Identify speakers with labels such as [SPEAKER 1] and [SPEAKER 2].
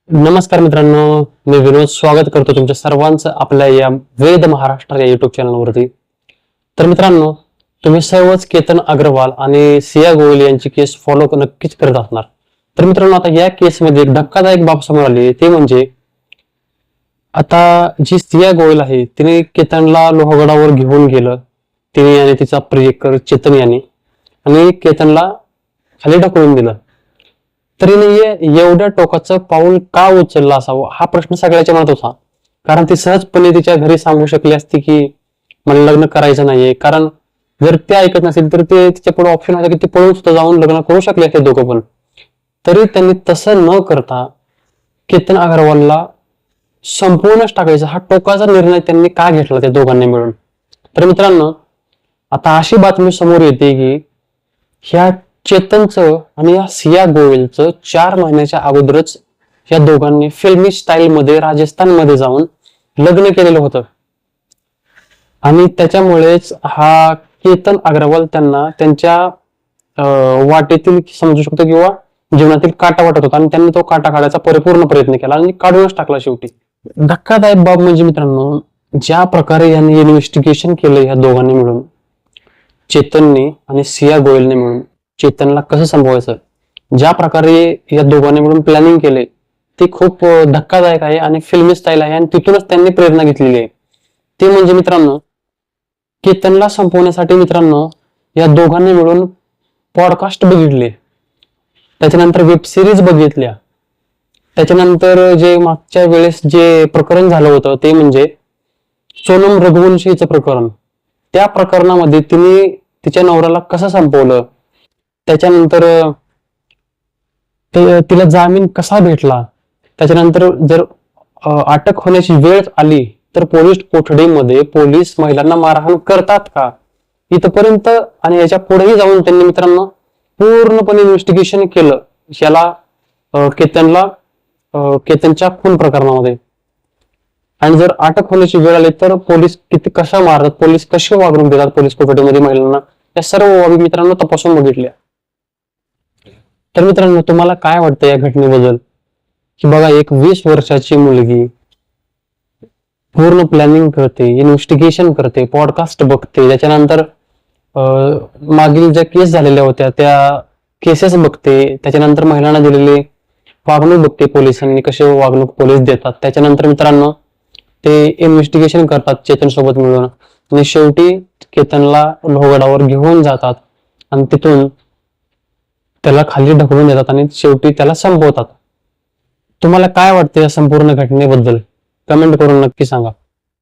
[SPEAKER 1] नमस्कार मित्रांनो, मी विनोद स्वागत करतो तुमच्या सर्वांचं आपल्या या वेद महाराष्ट्र या युट्यूब चॅनलवरती. तर मित्रांनो, तुम्ही सर्वच केतन अग्रवाल आणि सिया गोयल यांची केस फॉलो नक्कीच करत असणार. तर मित्रांनो, आता या केसमध्ये एक धक्कादायक बाब समोर आली, ते म्हणजे आता जी सिया गोयल आहे तिने केतनला लोहगडावर घेऊन गेलं, तिने आणि तिचा प्रियकर चेतन याने, आणि केतनला खाली ढकलून दिलं. तरी नाही एवढ्या टोकाचं पाऊल का उचललं असावं हा प्रश्न सगळ्याच्या मनात होता. कारण ती सहजपणे तिच्या घरी सांगू शकली असती की मला लग्न करायचं नाहीये. कारण जर ते ऐकत नसेल तर ते तिच्या पुढे ऑप्शन होता की ते पळून सुद्धा जाऊन लग्न करू शकले असते दोघं पण. तरी त्यांनी तसं न करता केतन अग्रवालला संपूर्णच टाकायचा हा टोकाचा निर्णय त्यांनी का घेतला त्या दोघांनी मिळून. तर मित्रांनो, आता अशी बातमी समोर येते की ह्या चेतनचं आणि या सिया गोयलचं 4 महिन्याच्या अगोदरच या दोघांनी फिल्मी स्टाईल मध्ये राजस्थानमध्ये जाऊन लग्न केलेलं होतं. आणि त्याच्यामुळेच हा केतन अग्रवाल त्यांना त्यांच्या वाटेतील समजू शकतो किंवा जीवनातील काटा वाटत होता आणि त्यांनी तो काटा काढायचा परिपूर्ण प्रयत्न केला आणि काढूनच टाकला शेवटी. धक्कादायक बाब म्हणजे मित्रांनो, ज्या प्रकारे यांनी इन्व्हेस्टिगेशन केलं ह्या दोघांनी मिळून, चेतनने आणि सिया गोयलने मिळून चेतनला कसं संपवायचं, ज्या प्रकारे या दोघांनी मिळून प्लॅनिंग केले ते खूप धक्कादायक आहे आणि फिल्मी स्टाईल आहे. आणि तिथूनच त्यांनी प्रेरणा घेतलेली आहे. ते म्हणजे मित्रांनो, केतनला संपवण्यासाठी मित्रांनो या दोघांनी मिळून पॉडकास्ट बघितले, त्याच्यानंतर वेब सिरीज बघितल्या, त्याच्यानंतर जे मागच्या वेळेस जे प्रकरण झालं होतं ते म्हणजे सोनम रघुवंशीचं प्रकरण, त्या प्रकरणामध्ये तिने तिच्या नवऱ्याला कसं संपवलं, त्याच्यानंतर तिला जामीन कसा भेटला, त्याच्यानंतर जर अटक होण्याची वेळ आली तर पोलीस कोठडीमध्ये पोलीस महिलांना मारहाण करतात का, इथपर्यंत आणि याच्या पुढेही जाऊन त्यांनी मित्रांनो पूर्णपणे इन्व्हेस्टिगेशन केलं याला केतनच्या खून प्रकरणामध्ये. आणि जर अटक होण्याची वेळ आली तर पोलीस किती कशा मारतात, पोलीस कसे वागणूक देतात पोलीस कोठडीमध्ये महिलांना, या सर्व बाबी मित्रांनो तपासून बघितल्या. तर मित्रांनो, तुम्हाला काय वाटतं या घटनेबद्दल की बघा, एक 20 वर्षाची मुलगी पूर्ण प्लॅनिंग करते, इन्व्हेस्टिगेशन करते, पॉडकास्ट बघते, त्याच्यानंतर मागील ज्या केस झालेल्या होत्या त्या केसेस बघते, त्याच्यानंतर महिलांना दिलेली वागणूक बघते, पोलिसांनी कसे वागणूक पोलीस देतात, त्याच्यानंतर मित्रांनो ते इन्व्हेस्टिगेशन करतात चेतन सोबत मिळून आणि शेवटी केतनला लोहगडावर घेऊन जातात आणि तिथून त्याला खाली ढकलून देतात आणि शेवटी त्याला संपवतात. तुम्हाला काय वाटतं या संपूर्ण घटनेबद्दल कमेंट करून नक्की सांगा.